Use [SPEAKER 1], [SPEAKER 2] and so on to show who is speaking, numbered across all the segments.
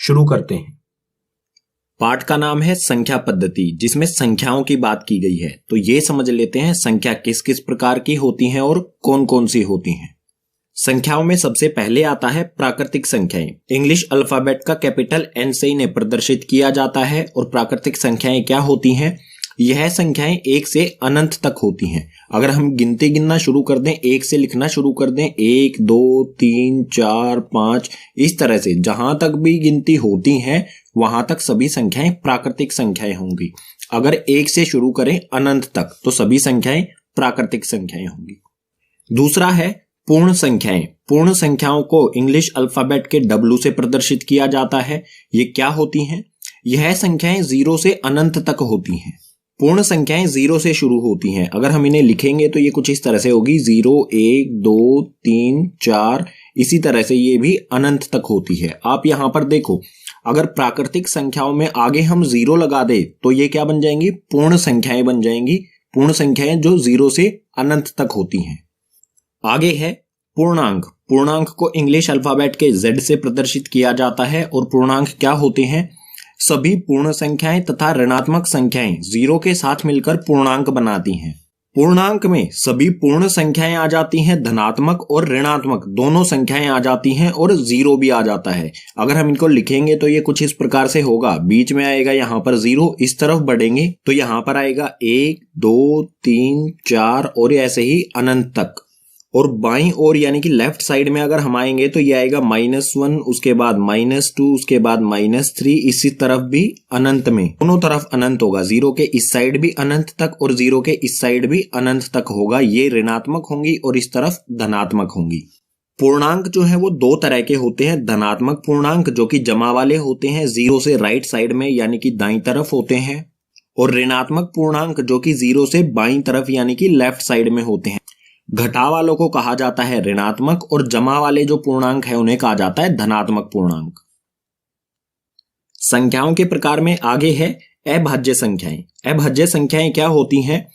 [SPEAKER 1] शुरू करते हैं।
[SPEAKER 2] पाठ का नाम है संख्या पद्धति, जिसमें संख्याओं की बात की गई है। तो ये समझ लेते हैं संख्या किस किस प्रकार की होती हैं और कौन कौन सी होती हैं। संख्याओं में सबसे पहले आता है प्राकृतिक संख्याएं। इंग्लिश अल्फाबेट का कैपिटल एन से इन्हें प्रदर्शित किया जाता है। और प्राकृतिक संख्याएं क्या होती हैं? यह संख्याएं 1 से अनंत तक होती हैं। अगर हम गिनती गिनना शुरू कर दें, 1 से लिखना शुरू कर दें, 1 2 3 4 5, इस तरह से जहां तक भी गिनती होती है वहां तक सभी संख्याएं प्राकृतिक संख्याएं होंगी। अगर 1 से शुरू करें अनंत तक तो सभी संख्याएं प्राकृतिक संख्याएं होंगी। दूसरा है पूर्ण संख्याएं। पूर्ण संख्याओं को इंग्लिश अल्फाबेट के W से प्रदर्शित किया जाता है। ये क्या होती हैं? यह संख्याएं 0 से अनंत तक होती हैं। पूर्ण संख्याएं 0 से शुरू होती हैं। अगर हम इन्हें लिखेंगे तो ये कुछ इस तरह से होगी, 0 1 2 3 4, इसी तरह से ये भी अनंत तक होती है। आप यहां पर देखो, अगर प्राकृतिक संख्याओं में आगे हम 0 लगा दे तो ये क्या बन जाएंगी? पूर्ण संख्याएं बन जाएंगी। पूर्ण संख्याएं जो 0 से अनंत तक होती हैं। आगे है पूर्णांक। पूर्णांक को इंग्लिश अल्फाबेट के Z से प्रदर्शित किया जाता है। और पूर्णांक क्या होते हैं? सभी पूर्ण संख्याएं तथा ऋणात्मक संख्याएं 0 के साथ मिलकर पूर्णांक बनाती हैं। पूर्णांक में सभी पूर्ण संख्याएं आ जाती हैं, धनात्मक और ऋणात्मक दोनों संख्याएं आ जाती हैं, और 0 भी आ जाता है। अगर हम इनको लिखेंगे तो ये कुछ इस प्रकार से होगा, बीच में आएगा यहाँ पर 0, इस तरफ बढ़ेंगे तो यहाँ पर आएगा 1 2 3 4 और ऐसे ही अनंत तक। और बाईं ओर यानी कि लेफ्ट साइड में अगर हम आएंगे तो ये आएगा -1, उसके बाद -2, उसके बाद -3, इसी तरफ भी अनंत में दोनों तरफ अनंत होगा। 0 के इस साइड भी अनंत तक और 0 के इस साइड भी अनंत तक होगा। ये ऋणात्मक होंगी और इस तरफ धनात्मक होंगी। पूर्णांक जो है वो 2 तरह के होते हैं। धनात्मक पूर्णांक जो कि जमा वाले होते हैं, 0 से राइट साइड में यानी कि दाईं तरफ होते हैं। और ऋणात्मक पूर्णांक जो कि 0 से बाईं तरफ यानी कि लेफ्ट साइड में होते हैं। घटा वालों को कहा जाता है ऋणात्मक, और जमा वाले जो पूर्णांक है उन्हें कहा जाता है धनात्मक पूर्णांक। संख्याओं के प्रकार में आगे है अभाज्य संख्याएं। अभाज्य संख्याएं क्या होती हैं?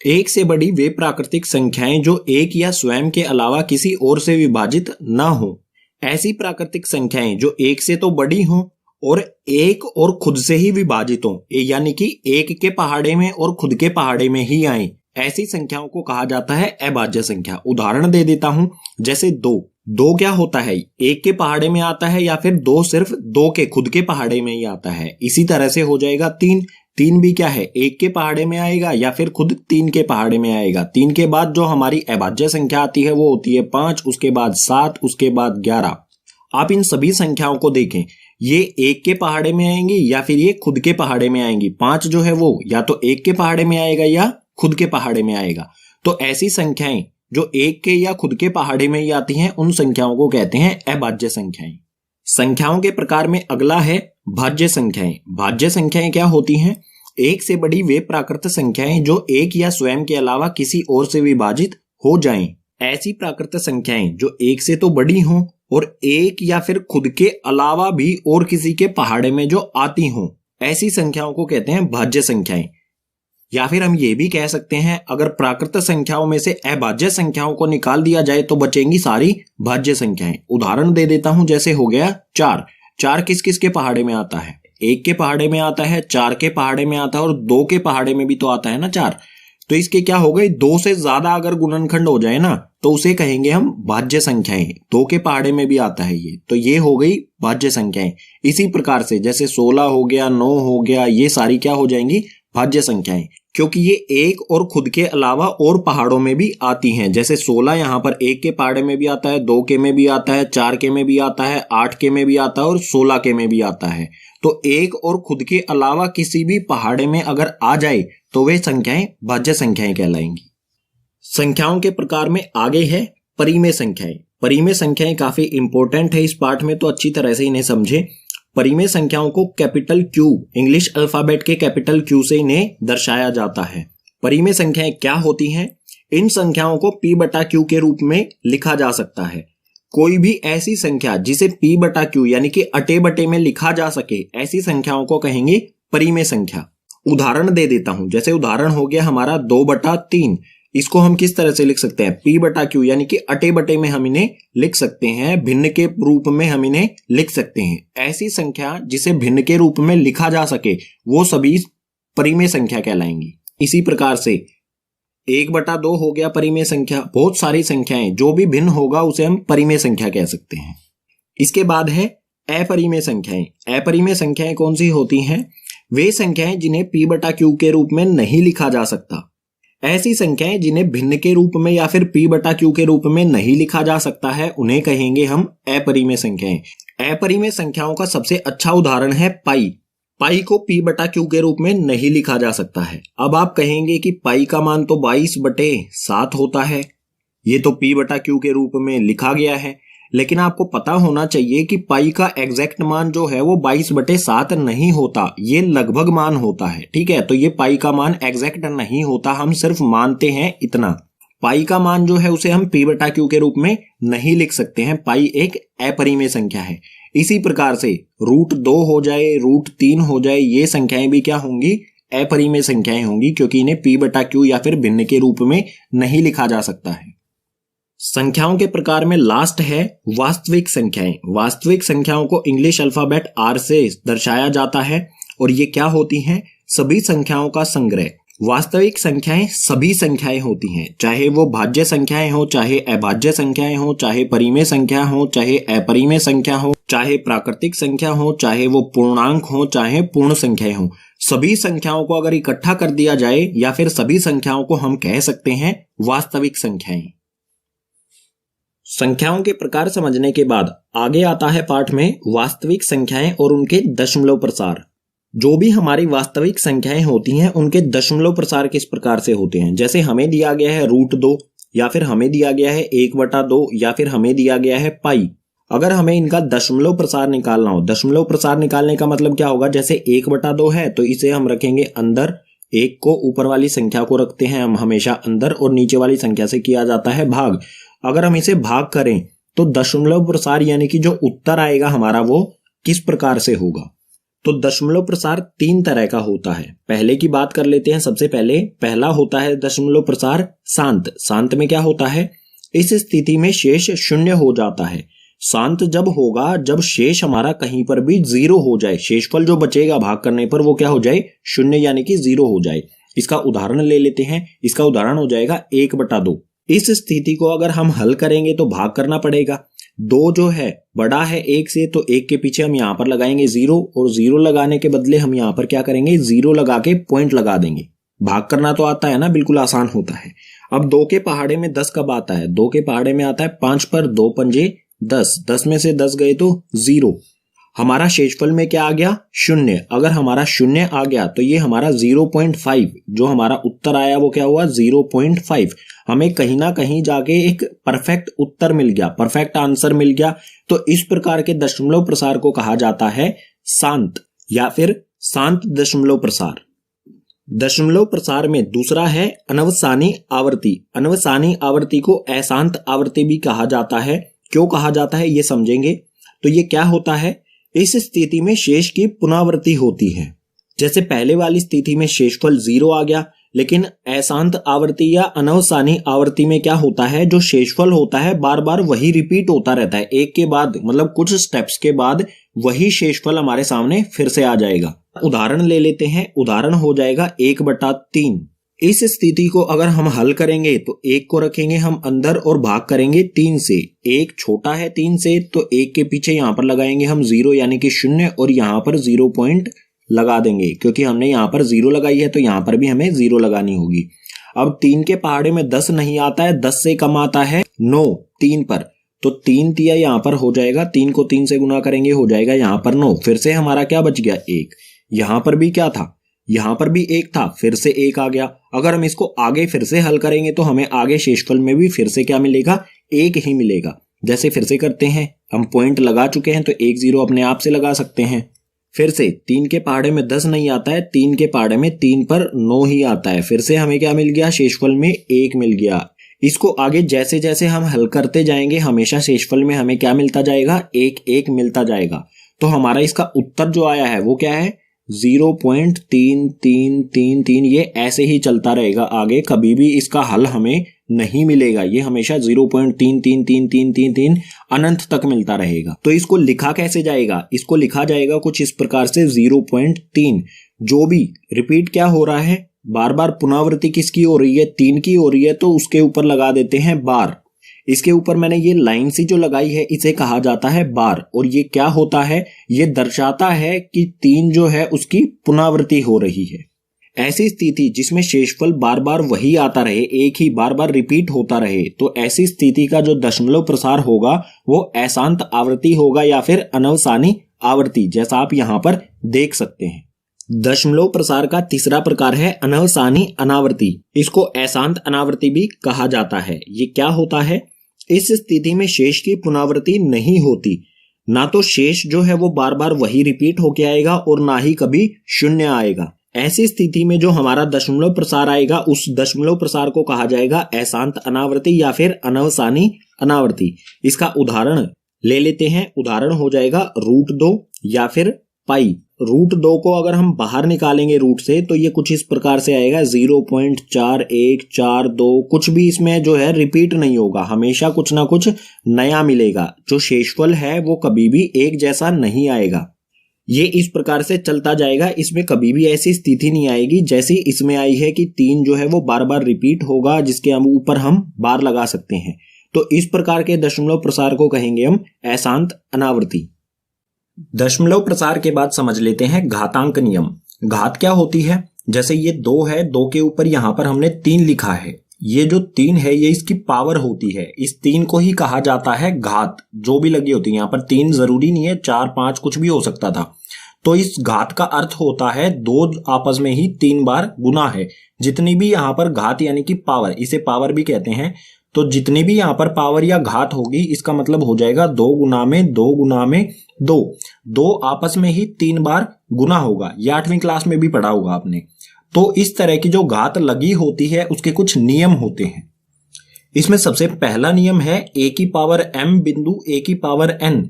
[SPEAKER 2] 1 से बड़ी वे प्राकृतिक संख्याएं जो 1 या स्वयं के अलावा किसी और से विभाजित ना हो। ऐसी प्राकृतिक संख्याएं जो 1 से तो बड़ी हों और 1 और खुद से ही विभाजित हों, यानी कि 1 के पहाड़े में और खुद के पहाड़े में ही आए, ऐसी संख्याओं को कहा जाता है अभाज्य संख्या। उदाहरण दे देता हूं, जैसे 2 क्या होता है? 1 के पहाड़े में आता है, या फिर 2 सिर्फ 2 के खुद के पहाड़े में ही आता है। इसी तरह से हो जाएगा 3 भी क्या है? 1 के पहाड़े में आएगा या फिर खुद 3 के पहाड़े में आएगा। 3 के बाद जो हमारी अभाज्य संख्या आती है वो होती है 5, उसके बाद 7, उसके बाद 11। आप इन सभी संख्याओं को देखें, ये 1 के पहाड़े में आएंगी या फिर ये खुद के पहाड़े में आएंगी। 5 जो है वो या तो 1 के पहाड़े में आएगा या खुद के पहाड़े में आएगा। तो ऐसी संख्याएं जो 1 के या खुद के पहाड़े में ही आती हैं, उन संख्याओं को कहते हैं अभाज्य संख्याएं। संख्याओं के प्रकार में अगला है भाज्य संख्याएं। भाज्य संख्याएं क्या होती हैं? 1 से बड़ी वे प्राकृत संख्याएं जो 1 या स्वयं के अलावा किसी और से विभाजित हो जाएं। ऐसी प्राकृत संख्याएं जो 1 से तो बड़ी हों और 1 या फिर खुद के अलावा भी और किसी के पहाड़े में जो आती हों, ऐसी संख्याओं को कहते हैं भाज्य संख्याएं। या फिर हम ये भी कह सकते हैं, अगर प्राकृत संख्याओं में से अभाज्य संख्याओं को निकाल दिया जाए तो बचेंगी सारी भाज्य संख्याएं। उदाहरण दे देता हूं, जैसे हो गया 4 किस किस के पहाड़े में आता है? 1 के पहाड़े में आता है, 4 के पहाड़े में आता है और 2 के पहाड़े में भी तो आता है ना 4। तो इसके क्या हो गए? 2 से ज्यादा अगर गुणनखंड हो जाए ना तो उसे कहेंगे हम भाज्य संख्याएं। 2 के पहाड़े में भी आता है ये, तो ये हो गई भाज्य संख्याएं। इसी प्रकार से जैसे 16 हो गया, 9 हो गया, ये सारी क्या हो जाएंगी? भाज्य संख्याएं, क्योंकि ये 1 और खुद के अलावा और पहाड़ों में भी आती हैं। जैसे 16 यहाँ पर 1 के पहाड़े में भी आता है, 2 के में भी आता है, 4 के में भी आता है, 8 के में भी आता है और 16 के में भी आता है। तो 1 और खुद के अलावा किसी भी पहाड़े में अगर आ जाए तो वे संख्याएं भाज्य संख्याएं कहलाएंगी। संख्याओं के प्रकार में आगे है परिमेय संख्याएं। परिमेय संख्याएं काफी इंपॉर्टेंट है इस पाठ में, तो अच्छी तरह से इन्हें समझें। परिमेय संख्याओं को कैपिटल Q, इंग्लिश अल्फाबेट के कैपिटल Q से इन्हें दर्शाया जाता है। परिमेय संख्याएं क्या होती हैं? इन संख्याओं को P/Q के रूप में लिखा जा सकता है। कोई भी ऐसी संख्या जिसे P/Q यानी कि अटे बटे में लिखा जा सके, ऐसी संख्याओं को कहेंगे परिमेय संख्या। उदाहरण दे देता हूं, जैसे उदाहरण हो गया हमारा 2/3। इसको हम किस तरह से लिख सकते हैं, p बटा q, यानी कि अटे बटे में हम इन्हें लिख सकते हैं, भिन्न के रूप में हम इन्हें लिख सकते हैं। ऐसी संख्या जिसे भिन्न के रूप में लिखा जा सके वो सभी परिमेय संख्या कहलाएंगी। इसी प्रकार से 1/2 हो गया परिमेय संख्या। बहुत सारी संख्याएं जो भी भिन्न होगा उसे हम परिमेय संख्या कह सकते हैं। इसके बाद है अपरिमेय संख्याएं। अपरिमेय संख्याएं कौन सी होती हैं? वे संख्याएं जिन्हें p बटा q के रूप में नहीं लिखा जा सकता। ऐसी संख्याएं जिन्हें भिन्न के रूप में या फिर p बटा q के रूप में नहीं लिखा जा सकता है उन्हें कहेंगे हम अपरिमेय संख्याएं। अपरिमेय संख्याओं का सबसे अच्छा उदाहरण है पाई। पाई को p बटा q के रूप में नहीं लिखा जा सकता है। अब आप कहेंगे कि पाई का मान तो 22/7 होता है, ये तो p बटा q के रूप में लिखा गया है। लेकिन आपको पता होना चाहिए कि पाई का एग्जैक्ट मान जो है वो 22/7 नहीं होता, ये लगभग मान होता है। ठीक है, तो ये पाई का मान एग्जैक्ट नहीं होता, हम सिर्फ मानते हैं इतना। पाई का मान जो है उसे हम p बटा q के रूप में नहीं लिख सकते हैं। पाई एक अपरिमेय संख्या है। इसी प्रकार से √2 हो जाए, √3 हो जाए, ये संख्याएं भी क्या होंगी? अपरिमेय संख्याएं होंगी, क्योंकि इन्हें p बटा q या फिर भिन्न के रूप में नहीं लिखा जा सकता है। संख्याओं के प्रकार में लास्ट है वास्तविक संख्याएं। वास्तविक संख्याओं को इंग्लिश अल्फाबेट R से दर्शाया जाता है और ये क्या होती हैं? सभी संख्याओं का संग्रह। वास्तविक संख्याएं सभी संख्याएं होती हैं, चाहे वो भाज्य संख्याएं हो, चाहे अभाज्य संख्याएं हो, चाहे परिमेय संख्या हो, चाहे अपरिमेय संख्या हो, चाहे प्राकृतिक संख्या हो, चाहे वो पूर्णांक हो, चाहे पूर्ण संख्याएं हो। सभी संख्याओं को अगर इकट्ठा कर दिया जाए या फिर सभी संख्याओं को हम कह सकते हैं वास्तविक संख्याएं। संख्याओं के प्रकार समझने के बाद आगे आता है पाठ में वास्तविक संख्याएं और उनके दशमलव प्रसार। जो भी हमारी वास्तविक संख्याएं होती हैं उनके दशमलव प्रसार किस प्रकार से होते हैं। जैसे हमें दिया गया है √2 या फिर हमें दिया गया है 1/2 या फिर हमें दिया गया है पाई। अगर हमें इनका दशमलव प्रसार निकालना हो, दशमलव प्रसार निकालने का मतलब क्या होगा? जैसे 1/2 है तो इसे हम रखेंगे अंदर, 1 को ऊपर वाली संख्या को रखते हैं हम हमेशा अंदर और नीचे वाली संख्या से किया जाता है भाग। अगर हम इसे भाग करें तो दशमलव प्रसार यानी कि जो उत्तर आएगा हमारा वो किस प्रकार से होगा? तो दशमलव प्रसार 3 तरह का होता है। पहले की बात कर लेते हैं। सबसे पहले पहला होता है दशमलव प्रसार शांत। शांत में क्या होता है? इस स्थिति में शेष 0 हो जाता है। शांत जब होगा जब शेष हमारा कहीं पर भी 0 हो जाए, शेषफल जो बचेगा भाग करने पर वो क्या हो जाए? 0 यानी कि 0 हो जाए। इसका उदाहरण ले लेते हैं। इसका उदाहरण हो जाएगा 1/2। इस स्थिति को अगर हम हल करेंगे तो भाग करना पड़ेगा। 2 जो है बड़ा है 1 से, तो 1 के पीछे हम यहाँ पर लगाएंगे 0 और 0 लगाने के बदले हम यहाँ पर क्या करेंगे? 0 लगा के पॉइंट लगा देंगे। भाग करना तो आता है ना, बिल्कुल आसान होता है। अब 2 के पहाड़े में 10 कब आता है? 2 के पहाड़े में आता है 5 पर 2 पंजे 10। 10 में से 10 गए तो 0। हमारा शेषफल में क्या आ गया? 0। अगर हमारा 0 आ गया तो ये हमारा 0.5, जो हमारा उत्तर आया वो क्या हुआ? 0.5। हमें कहीं ना कहीं जाके एक परफेक्ट उत्तर मिल गया, परफेक्ट आंसर मिल गया। तो इस प्रकार के दशमलव प्रसार को कहा जाता है शांत या फिर शांत दशमलव प्रसार। दशमलव प्रसार में दूसरा है अनवसानी आवृत्ति। अनवसानी आवृत्ति को अशांत आवृत्ति भी कहा जाता है। क्यों कहा जाता है ये समझेंगे। तो ये क्या होता है? इस स्थिति में शेष की पुनरावृत्ति होती है। जैसे पहले वाली स्थिति में शेषफल 0 आ गया, लेकिन अशांत आवृत्ति या अनवसानी आवृत्ति में क्या होता है? जो शेषफल होता है बार बार वही रिपीट होता रहता है। एक के बाद मतलब कुछ स्टेप्स के बाद वही शेषफल हमारे सामने फिर से आ जाएगा। उदाहरण ले लेते हैं। उदाहरण हो जाएगा 1/3। इस स्थिति को अगर हम हल करेंगे तो 1 को रखेंगे हम अंदर और भाग करेंगे 3 से। 1 छोटा है 3 से, तो 1 के पीछे यहाँ पर लगाएंगे हम 0 यानी कि 0 और यहाँ पर 0 पॉइंट लगा देंगे। क्योंकि हमने यहाँ पर 0 लगाई है तो यहाँ पर भी हमें 0 लगानी होगी। अब 3 के पहाड़े में 10 नहीं आता है, 10 से कम आता है 9 3 पर। तो 3 तिया यहाँ पर हो जाएगा, 3 को 3 से गुना करेंगे हो जाएगा यहाँ पर 9। फिर से हमारा क्या बच गया? 1। यहाँ पर भी क्या था? यहाँ पर भी 1 था, फिर से 1 आ गया। अगर हम इसको आगे फिर से हल करेंगे तो हमें आगे शेषफल में भी फिर से क्या मिलेगा? 1 ही मिलेगा। जैसे फिर से करते हैं, हम पॉइंट लगा चुके हैं तो 1 0 अपने आप से लगा सकते हैं। फिर से 3 के पहाड़े में 10 नहीं आता है, 3 के पहाड़े में 3 पर 9 ही आता है। फिर से हमें क्या मिल गया? शेषफल में 1 मिल गया। इसको आगे जैसे जैसे हम हल करते जाएंगे हमेशा शेषफल में हमें क्या मिलता जाएगा? 1 1 मिलता जाएगा। तो हमारा इसका उत्तर जो आया है वो क्या है? 0.3333, ये ऐसे ही चलता रहेगा आगे, कभी भी इसका हल हमें नहीं मिलेगा। ये हमेशा 0.333333 अनंत तक मिलता रहेगा। तो इसको लिखा कैसे जाएगा? इसको लिखा जाएगा कुछ इस प्रकार से 0.3, जो भी रिपीट क्या हो रहा है, बार बार पुनरावृत्ति किसकी हो रही है, 3 की हो रही है, तो उसके ऊपर लगा देते हैं बार। इसके ऊपर मैंने ये लाइन सी जो लगाई है इसे कहा जाता है बार। और ये क्या होता है, ये दर्शाता है कि 3 जो है उसकी पुनरावृत्ति हो रही है। ऐसी स्थिति जिसमें शेषफल बार बार वही आता रहे, एक ही बार बार रिपीट होता रहे, तो ऐसी स्थिति का जो दशमलव प्रसार होगा वो अशांत आवृत्ति होगा या फिर अनवसानी आवृत्ति, जैसा आप यहाँ पर देख सकते हैं। दशमलव प्रसार का तीसरा प्रकार है अनवसानी अनावृत्ति। इसको अशांत अनावृत्ति भी कहा जाता है। ये क्या होता है, इस स्थिति में शेष की पुनरावृत्ति नहीं होती, ना तो शेष जो है वो बार बार वही रिपीट होके आएगा और ना ही कभी शून्य आएगा। ऐसी स्थिति में जो हमारा दशमलव प्रसार आएगा उस दशमलव प्रसार को कहा जाएगा अशांत अनावृत्ति या फिर अनवसानी अनावृत्ति। इसका उदाहरण ले लेते हैं। उदाहरण हो जाएगा √2 या फिर पाई। √2 को अगर हम बाहर निकालेंगे रूट से तो ये कुछ इस प्रकार से आएगा 0.4142। कुछ भी इसमें जो है रिपीट नहीं होगा, हमेशा कुछ ना कुछ नया मिलेगा। जो शेषफल है वो कभी भी एक जैसा नहीं आएगा। ये इस प्रकार से चलता जाएगा, इसमें कभी भी ऐसी स्थिति नहीं आएगी जैसी इसमें आई है कि 3 जो है वो बार बार रिपीट होगा, जिसके ऊपर हम बार लगा सकते हैं। तो इस प्रकार के दशमलव प्रसार को कहेंगे हम अशांत अनावृत्ति। दशमलव प्रसार के बाद समझ लेते हैं घातांक नियम। घात क्या होती है, जैसे ये 2 है, 2 के ऊपर यहां पर हमने 3 लिखा है। ये जो 3 है ये इसकी पावर होती है। इस 3 को ही कहा जाता है घात, जो भी लगी होती है। यहाँ पर 3 जरूरी नहीं है, 4 5 कुछ भी हो सकता था। तो इस घात का अर्थ होता है 2 आपस में ही 3 बार गुना है। जितनी भी यहाँ पर घात यानी कि पावर, इसे पावर भी कहते हैं, तो जितनी भी यहाँ पर पावर या घात होगी इसका मतलब हो जाएगा 2 गुना में 2 गुना में 2। 2 आपस में ही 3 बार गुना होगा। ये 8वीं क्लास में भी पढ़ा होगा आपने। तो इस तरह की जो घात लगी होती है उसके कुछ नियम होते हैं। इसमें सबसे पहला नियम है a की पावर m बिंदु a की पावर n।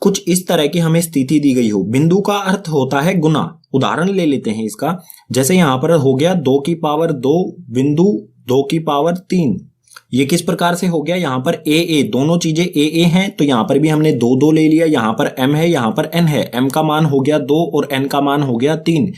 [SPEAKER 2] कुछ इस तरह की हमें स्थिति दी गई हो। बिंदु का अर्थ होता है गुना। उदाहरण ले लेते हैं इसका, जैसे यहां पर हो गया 2 की पावर 2 बिंदु 2 की पावर 3। ये किस प्रकार से हो गया, यहां पर a दोनों चीजें a हैं, तो यहां पर भी हमने 2 2 ले लिया। यहां पर m है, यहां पर n है। m का मान हो गया 2 और n का मान हो गया 3।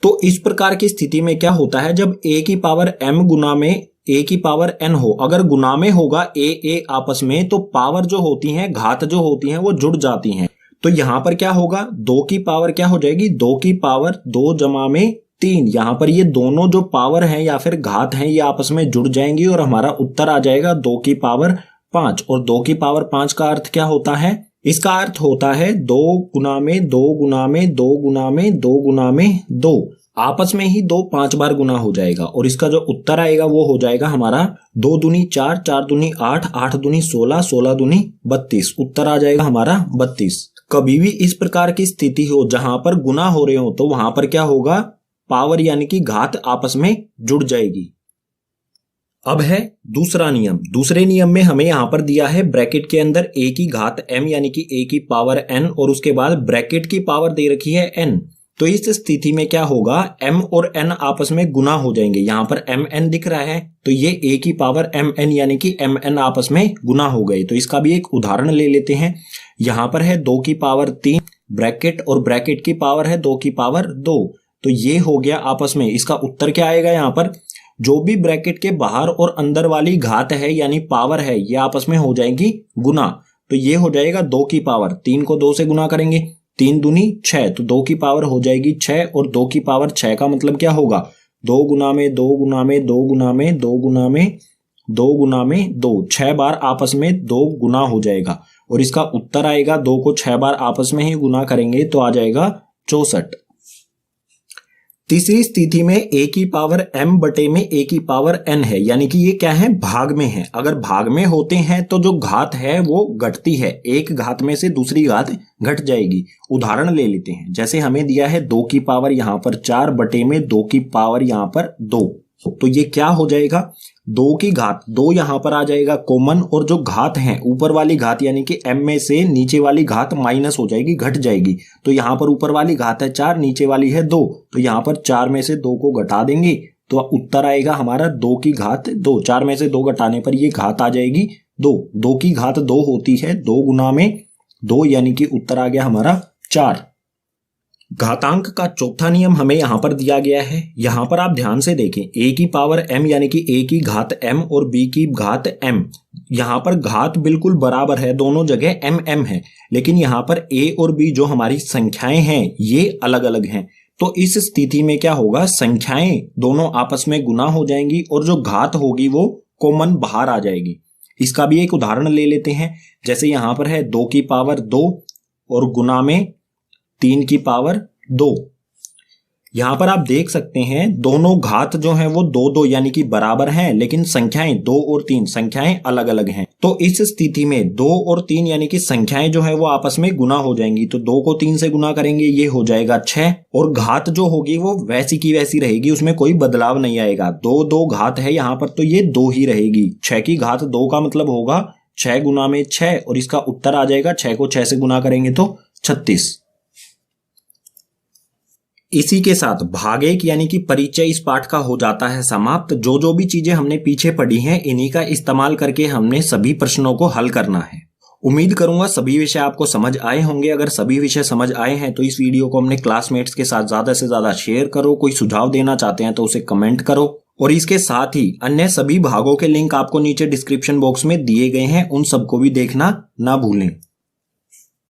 [SPEAKER 2] तो इस प्रकार की स्थिति में क्या होता है, जब a की पावर m गुना में a की पावर n हो, अगर गुना में होगा a आपस में, तो पावर जो होती है, घात जो होती है वो जुड़ जाती हैं। तो यहां पर क्या होगा, 2 की पावर क्या हो जाएगी, 2 की पावर 2 जमा में 3। यहां पर ये दोनों जो पावर हैं या फिर घात हैं ये आपस में जुड़ जाएंगी और हमारा उत्तर आ जाएगा 2 की पावर 5। और 2 की पावर 5 का अर्थ क्या होता है, इसका अर्थ होता है 2 गुना में 2 गुना में 2 गुना में 2 गुना में 2। आपस में ही 2 5 बार गुना हो जाएगा और इसका जो उत्तर आएगा वो हो जाएगा हमारा 2 दूनी 4, 4 दूनी 8, 8 दूनी 16, 16 दूनी 32। उत्तर आ जाएगा हमारा 32। कभी भी इस प्रकार की स्थिति हो जहां पर गुना हो रहे हो तो वहां पर क्या होगा, पावर यानी कि घात आपस में जुड़ जाएगी। अब है दूसरा नियम। दूसरे नियम में हमें यहां पर दिया है ब्रैकेट के अंदर a की घात m यानी कि a की पावर n और उसके बाद ब्रैकेट की पावर दे रखी है n। तो इस स्थिति में क्या होगा, m और n आपस में गुना हो जाएंगे। यहां पर mn दिख रहा है तो ये a की पावर mn यानी कि mn आपस में गुना हो गए। तो इसका भी एक उदाहरण ले लेते हैं। यहां पर है 2 की पावर 3 ब्रैकेट और ब्रैकेट की पावर है 2 की पावर 2। तो ये हो गया आपस में। इसका उत्तर क्या आएगा, यहाँ पर जो भी ब्रैकेट के बाहर और अंदर वाली घात है यानी पावर है ये आपस में हो जाएगी गुना। तो ये हो जाएगा 2 की पावर 3 को 2 से गुना करेंगे, 3 दूनी 6, तो 2 की पावर हो जाएगी 6 और 2 की पावर 6 का मतलब क्या होगा, 2 गुना में 2 गुना में 2 गुना में 2 गुना में 2 गुना में 2। 6 बार आपस में 2 गुना हो जाएगा और इसका उत्तर आएगा 2 को 6 बार आपस में ही गुना करेंगे तो आ जाएगा 64। तीसरी स्थिति में a की पावर m बटे में a की पावर n है, यानी कि ये क्या है, भाग में है। अगर भाग में होते हैं तो जो घात है वो घटती है, एक घात में से दूसरी घात घट जाएगी। उदाहरण ले लेते हैं, जैसे हमें दिया है 2 की पावर यहाँ पर 4 बटे में 2 की पावर यहाँ पर 2। तो ये क्या हो जाएगा, 2 की घात 2 यहां पर आ जाएगा कॉमन, और जो घात है ऊपर वाली घात यानी कि m में से नीचे वाली घात माइनस हो जाएगी, घट जाएगी। तो यहां पर ऊपर वाली घात है 4, नीचे वाली है 2, तो यहां पर 4 में से 2 को घटा देंगे तो उत्तर आएगा हमारा 2 की घात 2। 4 में से 2 घटाने पर ये घात आ जाएगी 2। 2 की घात 2 होती है, 2 गुना में 2, यानी कि उत्तर आ गया हमारा 4। घातांक का चौथा नियम हमें यहां पर दिया गया है। यहां पर आप ध्यान से देखें, a की पावर m यानी कि a की घात m और b की घात m, यहां पर घात बिल्कुल बराबर है, दोनों जगह m है, लेकिन यहां पर a और b जो हमारी संख्याएं हैं ये अलग अलग हैं। तो इस स्थिति में क्या होगा, संख्याएं दोनों आपस में गुना हो जाएंगी और जो घात होगी वो कॉमन बाहर आ जाएगी। इसका भी एक उदाहरण ले लेते हैं। जैसे यहां पर है 2 की पावर 2 और गुना में 3 की पावर 2। यहां पर आप देख सकते हैं दोनों घात जो हैं वो 2-2 यानी कि बराबर हैं, लेकिन संख्याएं 2 और 3 संख्याएं अलग अलग हैं। तो इस स्थिति में 2 और 3 यानी कि संख्याएं जो है वो आपस में गुना हो जाएंगी। तो 2 को 3 से गुना करेंगे, ये हो जाएगा 6, और घात जो होगी वो वैसी की वैसी रहेगी, उसमें कोई बदलाव नहीं आएगा। 2 घात है यहां पर, तो ये 2 ही रहेगी। 6 की घात 2 का मतलब होगा 6 गुना में 6, और इसका उत्तर आ जाएगा 6 को 6 से गुना करेंगे तो 36। इसी के साथ भाग 1 यानी कि परिचय इस पाठ का हो जाता है समाप्त। जो भी चीजें हमने पीछे पढ़ी हैं इन्हीं का इस्तेमाल करके हमने सभी प्रश्नों को हल करना है। उम्मीद करूंगा सभी विषय आपको समझ आए होंगे। अगर सभी विषय समझ आए हैं तो इस वीडियो को अपने क्लासमेट्स के साथ ज्यादा से ज्यादा शेयर करो। कोई सुझाव देना चाहते हैं तो उसे कमेंट करो, और इसके साथ ही अन्य सभी भागों के लिंक आपको नीचे डिस्क्रिप्शन बॉक्स में दिए गए हैं, उन सबको भी देखना ना भूलें।